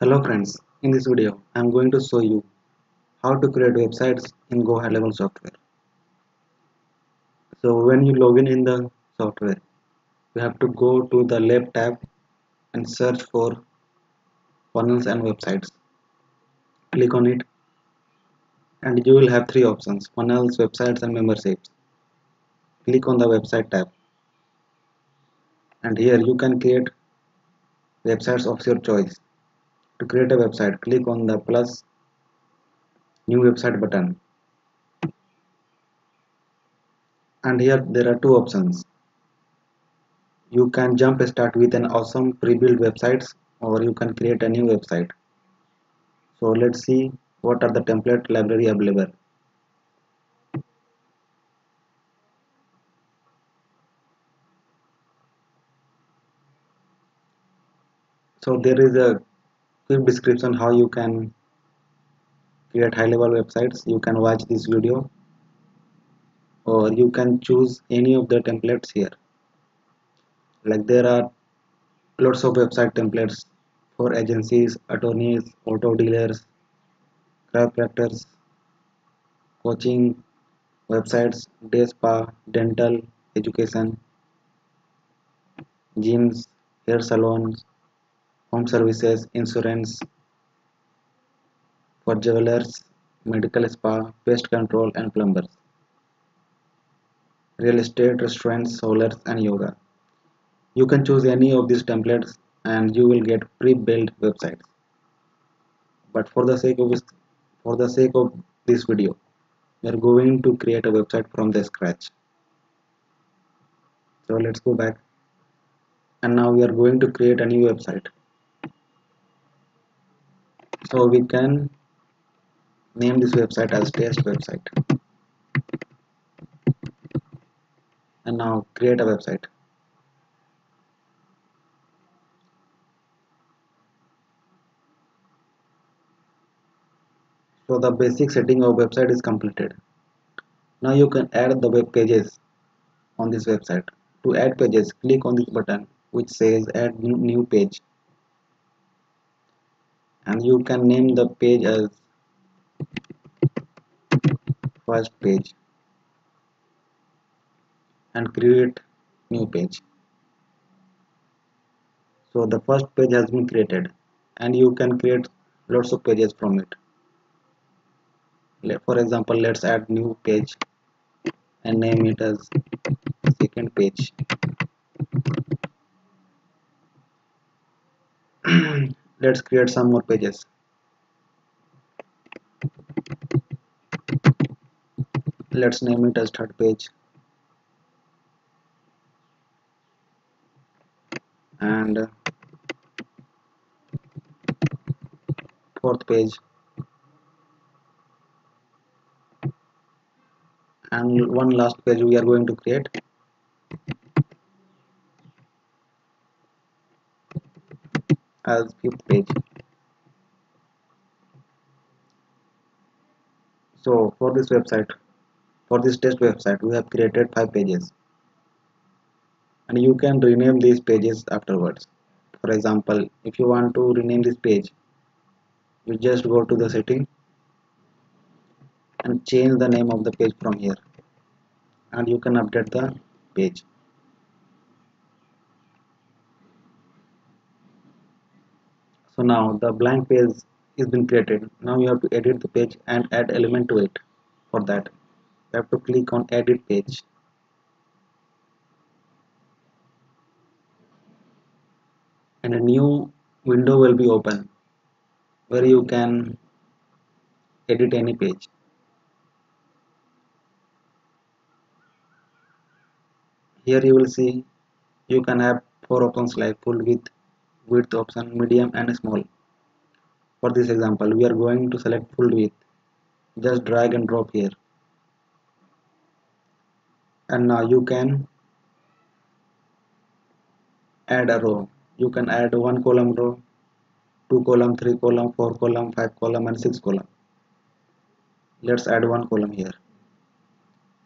Hello friends, in this video I am going to show you how to create websites in Go High Level software. So when you log in the software, you have to go to the left tab and search for funnels and websites. Click on it and you will have three options: funnels, websites and memberships. Click on the website tab and here you can create websites of your choice. To create a website, click on the plus new website button and here there are two options. You can jump start with an awesome pre-built websites or you can create a new website. So let's see what are the template library available. So there is a quick description how you can create high level websites. You can watch this video or you can choose any of the templates here. Like there are lots of website templates for agencies, attorneys, auto dealers, chiropractors, coaching websites, day spa, dental, education, gyms, hair salons, home services, insurance, for jewelers, medical spa, pest control and plumbers, real estate, restaurants, solars and yoga. You can choose any of these templates and you will get pre-built websites. But for the sake of this video, we are going to create a website from the scratch. So let's go back and now we are going to create a new website. So we can name this website as test website and now create a website. So the basic setting of website is completed. Now you can add the web pages on this website. To add pages, click on this button which says add new page and you can name the page as first page and create new page. So the first page has been created and you can create lots of pages from it. For example, let's add new page and name it as second page. Let's create some more pages. Let's name it as third page and fourth page and one last page we are going to create as fifth page. So for this website, for this test website, we have created 5 pages and you can rename these pages afterwards. For example, if you want to rename this page, you just go to the setting and change the name of the page from here and you can update the page. So now the blank page is been created. Now you have to edit the page and add element to it. For that, you have to click on edit page and a new window will be open where you can edit any page. Here you will see you can have 4 options like full width option, medium and small. For this example, we are going to select full width. Just drag and drop here. And now you can add a row. You can add 1 column row, 2 column, 3 column, 4 column, 5 column and 6 column. Let's add 1 column here.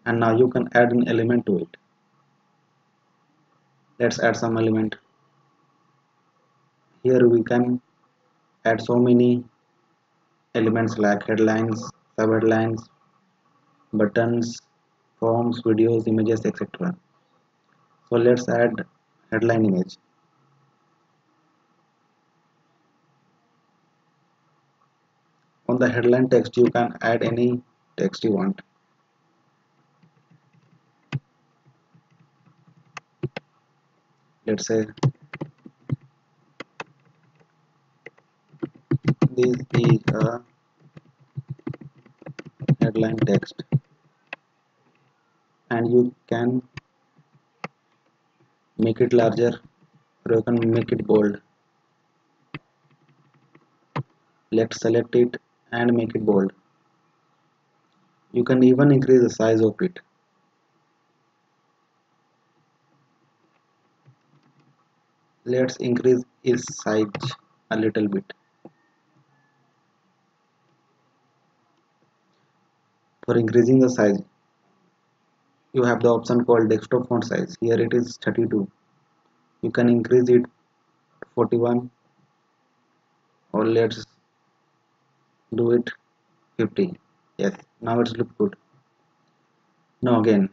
And now you can add an element to it. Let's add some element. Here we can add so many elements like headlines, subheadlines, buttons, forms, videos, images, etc. So let's add headline image. On the headline text you can add any text you want. Let's say this is a headline text, and you can make it larger or you can make it bold. Let's select it and make it bold. You can even increase the size of it. Let's increase its size a little bit. For increasing the size, you have the option called desktop font size. Here it is 32. You can increase it to 41, or let's do it 50. Yes, now it's look good. Now again,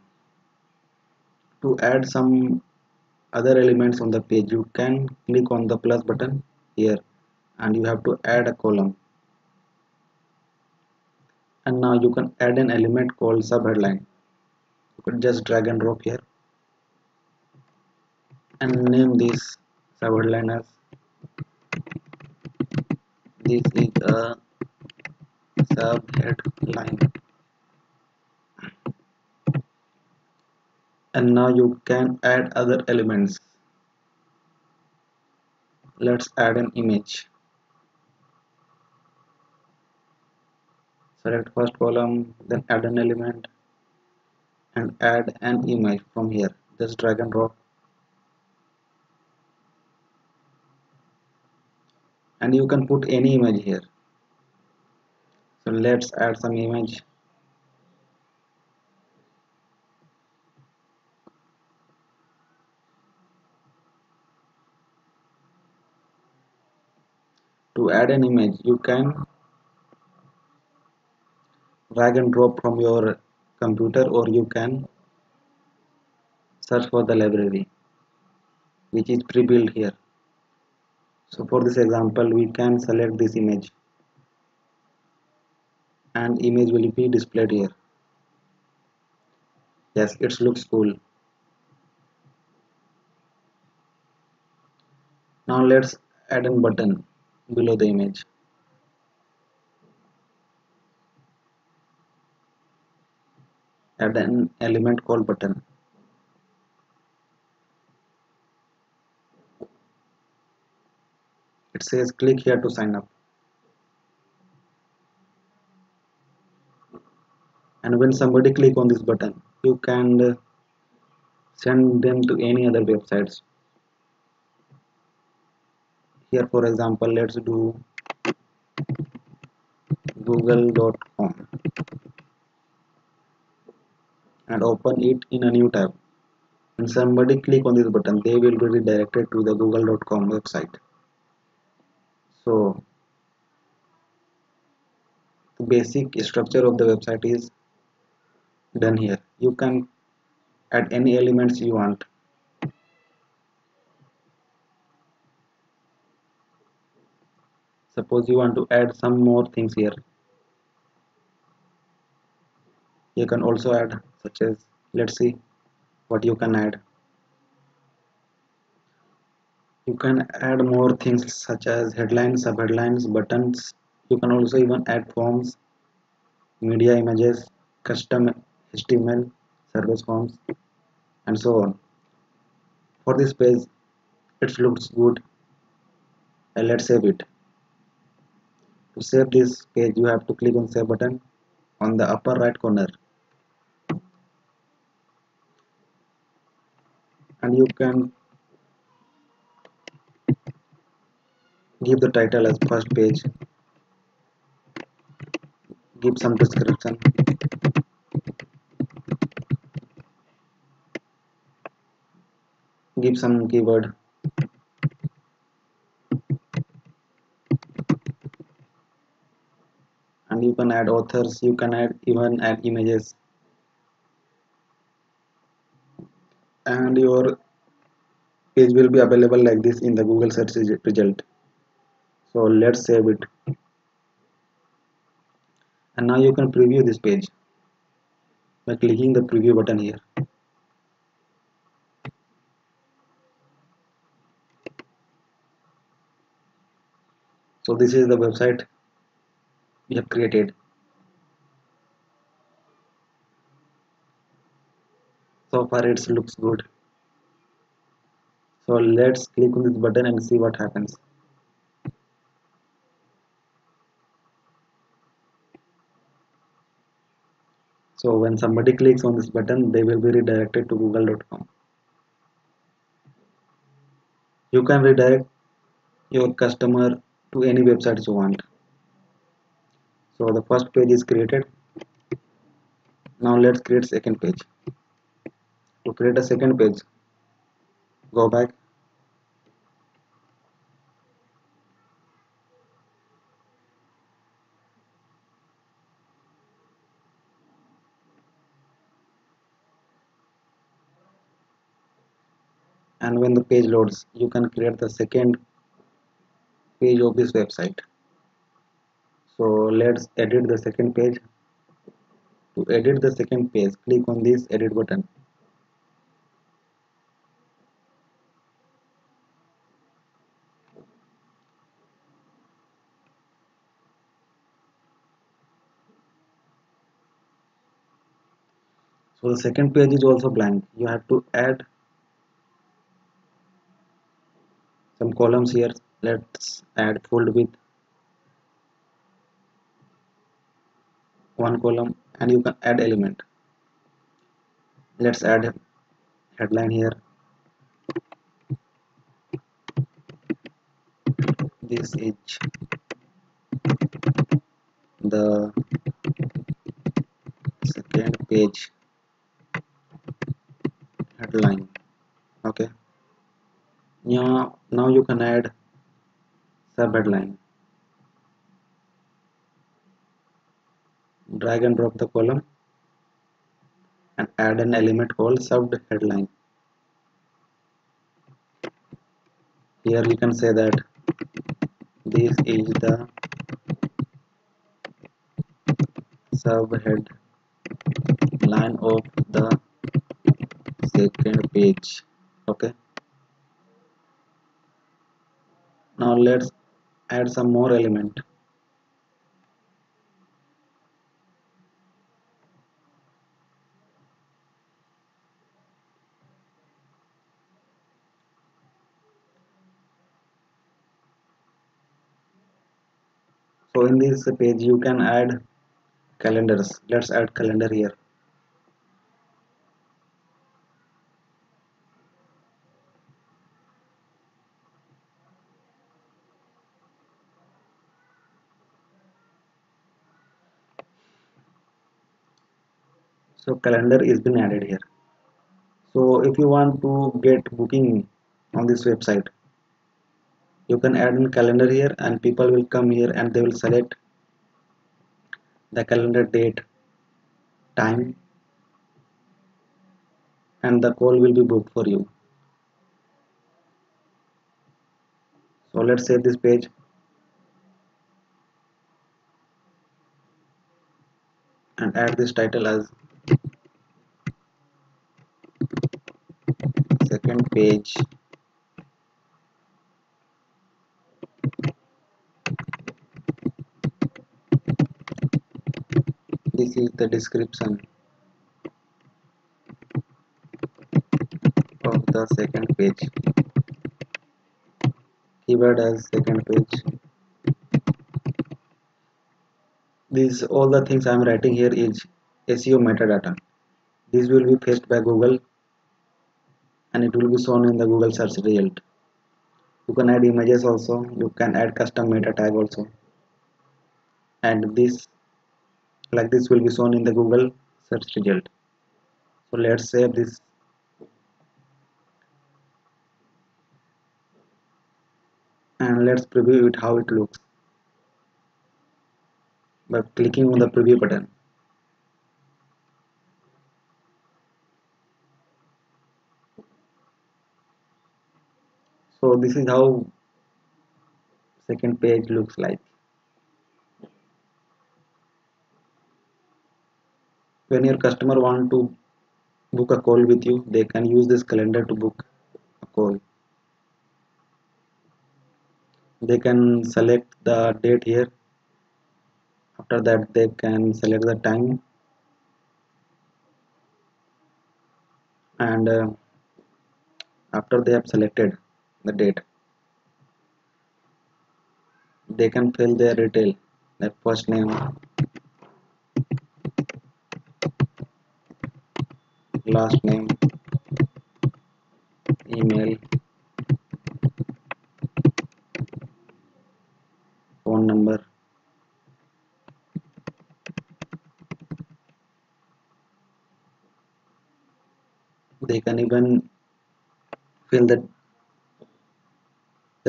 to add some other elements on the page, you can click on the plus button here, and you have to add a column. And now you can add an element called subheadline. You could just drag and drop here and name this subheadline as this is a subheadline. And now you can add other elements. Let's add an image. Select first column, then add an element and add an image from here. Just drag and drop, and you can put any image here. So let's add some image. To add an image, you can drag and drop from your computer, or you can search for the library which is pre-built here. So for this example we can select this image, and image will be displayed here. Yes, it looks cool. Now let's add a button below the image. Add an element called button. It says click here to sign up. And when somebody click on this button, you can send them to any other websites. Here for example, let's do google.com and open it in a new tab. When somebody click on this button, they will be redirected to the google.com website. So the basic structure of the website is done here. You can add any elements you want. Suppose you want to add some more things here, you can also add, such as, let's see what you can add. You can add more things such as headlines, subheadlines, buttons. You can also even add forms, media images, custom HTML, service forms, and so on. For this page, it looks good. Let's save it. To save this page, you have to click on Save button on the upper right corner, and you can give the title as first page, give some description, give some keyword, and you can add authors, you can even add images, and your page will be available like this in the Google search result. So let's save it, and now you can preview this page by clicking the preview button here. So this is the website we have created. So far it looks good. So let's click on this button and see what happens. So when somebody clicks on this button, they will be redirected to google.com. You can redirect your customer to any website you want. So the first page is created. Now let's create second page. To create a second page, go back, and when the page loads, you can create the second page of this website. So let's edit the second page. To edit the second page, click on this edit button. So the second page is also blank. You have to add some columns here. Let's add fold with one column, and you can add element. Let's add headline here. This is the second page headline. Okay. Now you can add sub headline. Drag and drop the column and add an element called sub headline. Here you can say that this is the subhead line of the second page. Okay. Now let's add some more element. So in this page you can add calendars. Let's add calendar here. So calendar is been added here. So if you want to get booking on this website, you can add in calendar here, and people will come here and they will select the calendar date, time, and the call will be booked for you. So let's save this page and add this title as second page this is the description of the second page. Keyword as second page. These all the things I am writing here is SEO metadata. This will be fetched by Google and it will be shown in the Google search result. You can add images also, you can add custom meta tag also, and this like this will be shown in the Google search result. So let's save this and let's preview it how it looks. by clicking on the preview button. So this is how second page looks like. When your customer want to book a call with you, they can use this calendar to book a call. They can select the date here. After that they can select the time, and after they have selected the date, they can fill their detail, their first name, last name, email, phone number. They can even fill the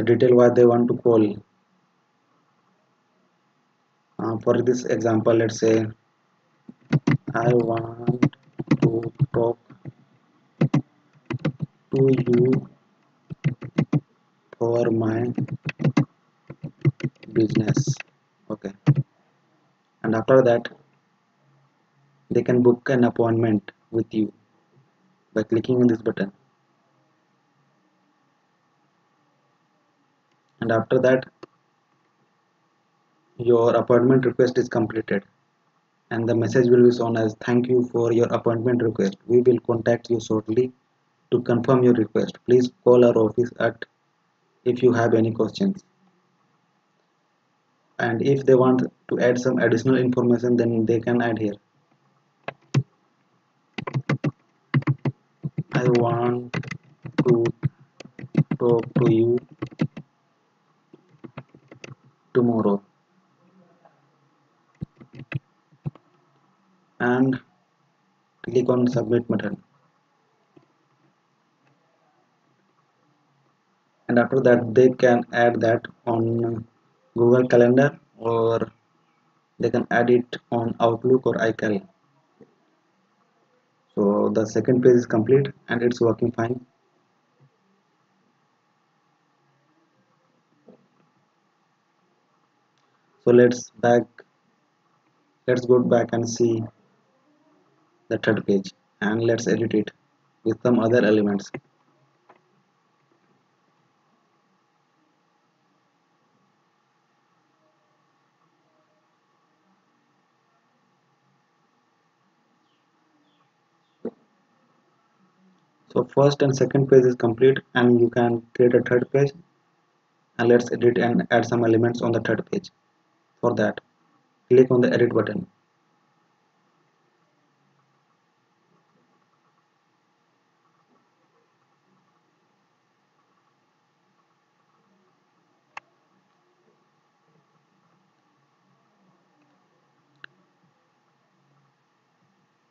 detail what they want to call. For this example, let's say I want to talk to you for my business. Okay, and after that they can book an appointment with you by clicking on this button. And after that your appointment request is completed, and the message will be shown as thank you for your appointment request. We will contact you shortly to confirm your request. Please call our office at if you have any questions. And if they want to add some additional information, then they can add here. I want to talk to you tomorrow, and click on submit button. And after that they can add that on Google Calendar, or they can add it on Outlook or iCal. So the second page is complete and it's working fine. So let's go back and see the third page, and let's edit it with some other elements. So first and second page is complete, and you can create a third page, and let's edit and add some elements on the third page. For that, click on the edit button.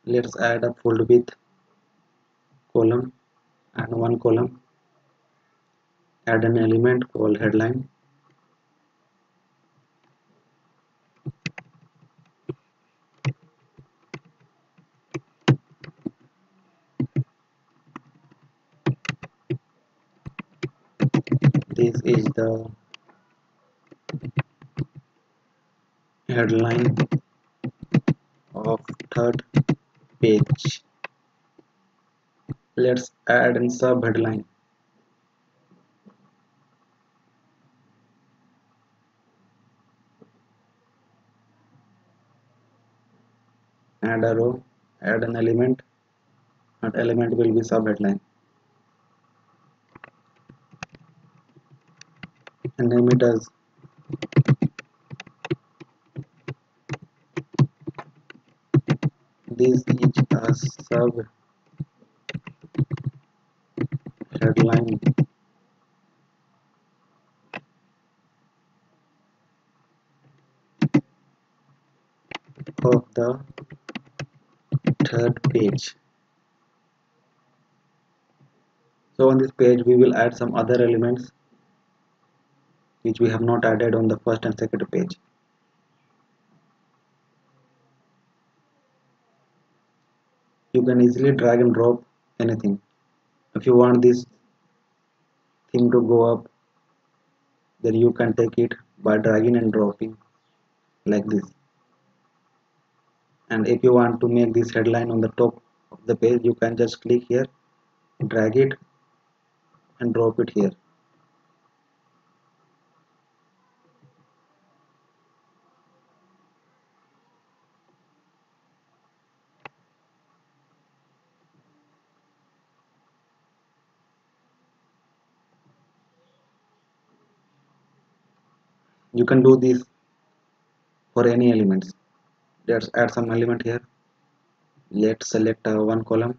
Let's add a fold with column and one column. Add an element called headline. This is the headline of third page. Let's add a sub headline. Add a row, add an element, and element will be sub headline, and name it as this is a sub headline of the third page. So on this page we will add some other elements which we have not added on the first and second page. You can easily drag and drop anything. If you want this thing to go up, then you can take it by dragging and dropping like this. And if you want to make this headline on the top of the page, you can just click here, drag it and drop it here. You can do this for any elements. Let's add some element here. Let's select one column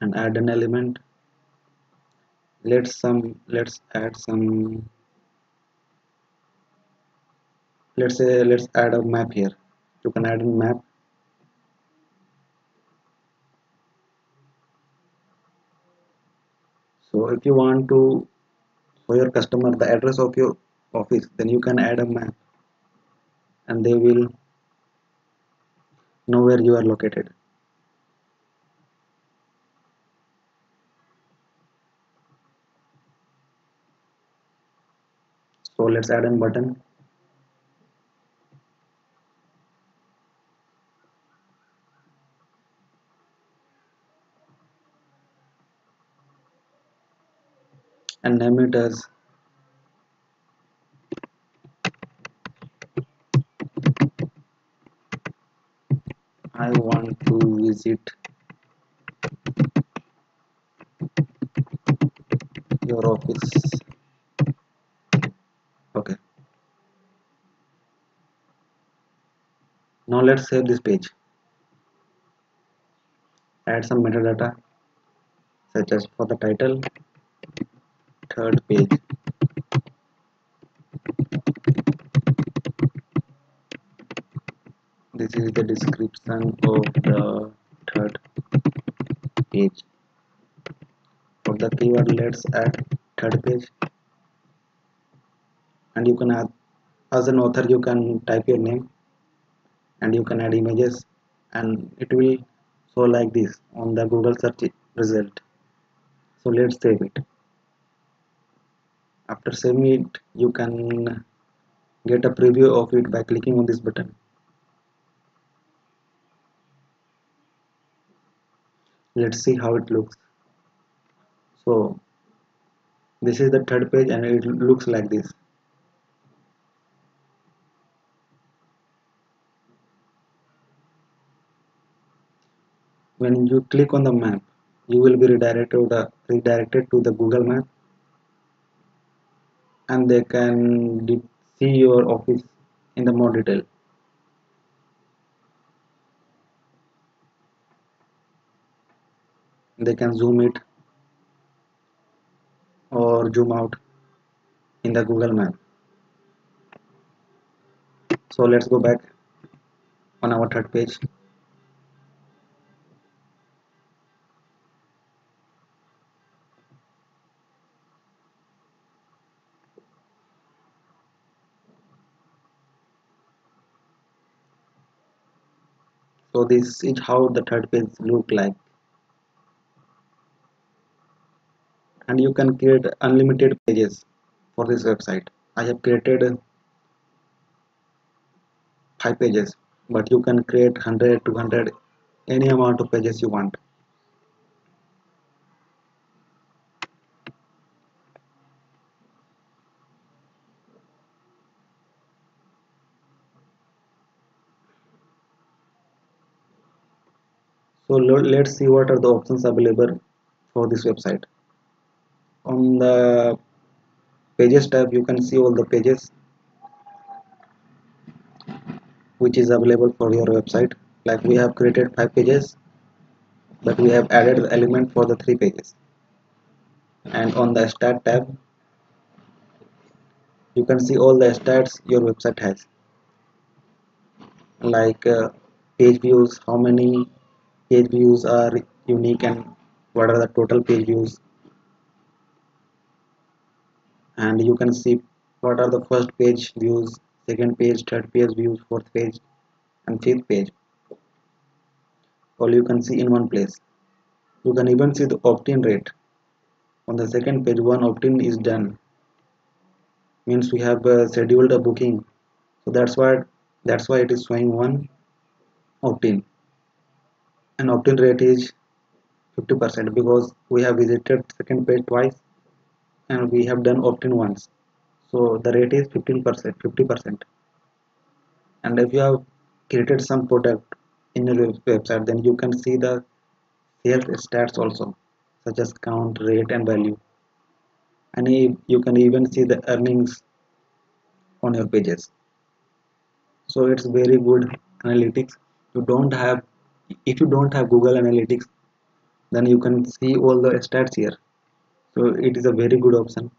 and add an element. Let's add some, let's add a map here. You can add a map. So if you want to show your customer the address of your office, then you can add a map and they will know where you are located. So let's add a button. And name it as I want to visit your office. Okay. Now let's save this page. Add some metadata such as for the title, third page. This is the description of the third page. For the keyword, let's add third page. And you can add, as an author, you can type your name and you can add images and it will show like this on the Google search result. So let's save it. After saving it, you can get a preview of it by clicking on this button. Let's see how it looks. So this is the third page and it looks like this. When you click on the map, you will be redirected to the Google map and they can see your office in the more detail. They can zoom it or zoom out in the Google map. So let's go back on our third page. So this is how the third page look like. And you can create unlimited pages for this website. I have created 5 pages, but you can create 100, 200, any amount of pages you want. So let's see what are the options available for this website. On the pages tab, you can see all the pages which is available for your website. Like we have created 5 pages, but we have added the element for the 3 pages. And on the stat tab, you can see all the stats your website has, like page views, how many page views are unique and what are the total page views, and you can see what are the first page views, second page, third page views, fourth page and fifth page. All you can see in one place. You can even see the opt-in rate. On the second page, one opt-in is done. Means we have scheduled a booking. So that's why it is showing one opt-in. And opt-in rate is 50% because we have visited second page twice and we have done opt-in once. So the rate is 15%, 50%. And if you have created some product in your website, then you can see the sales stats also, such as count, rate, and value. And you can even see the earnings on your pages. So it's very good analytics. You don't have If you don't have Google Analytics, then you can see all the stats here. So it is a very good option.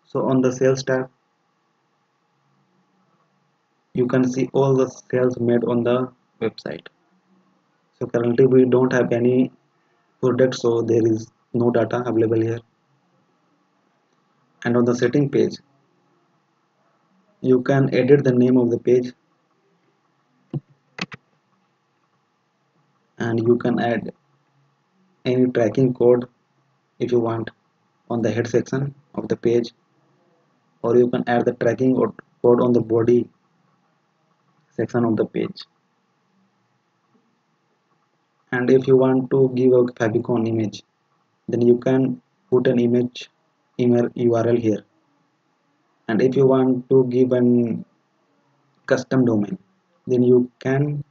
So on the sales tab, you can see all the sales made on the website. So currently we don't have any product, so there is no data available here. And on the setting page, you can edit the name of the page, and you can add any tracking code if you want on the head section of the page, or you can add the tracking code on the body section of the page. And if you want to give a favicon image, then you can put an image email URL here. And if you want to give an custom domain, then you can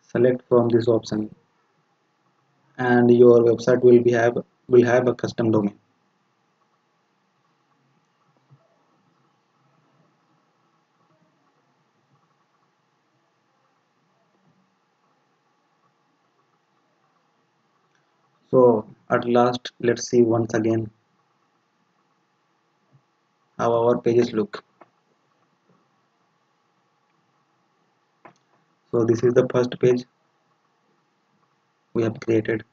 select from this option, and your website will have a custom domain. So at last, let's see once again how our pages look. So this is the first page we have created.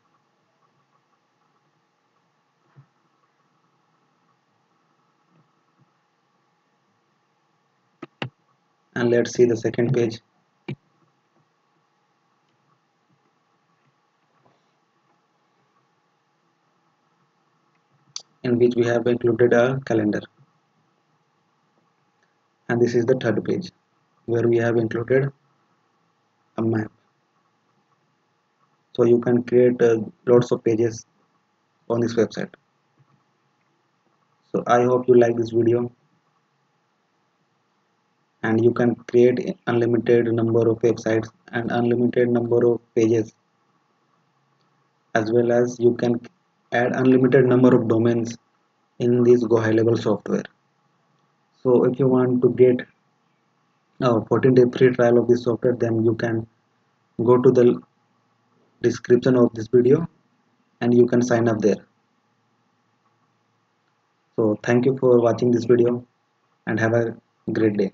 And let's see the second page, in which we have included a calendar. And this is the third page, where we have included a map. So you can create lots of pages on this website. So I hope you like this video, and you can create unlimited number of websites and unlimited number of pages, as well as you can add unlimited number of domains in this Go High Level software. So if you want to get a 14-day free trial of this software, then you can go to the description of this video and you can sign up there. So thank you for watching this video and have a great day.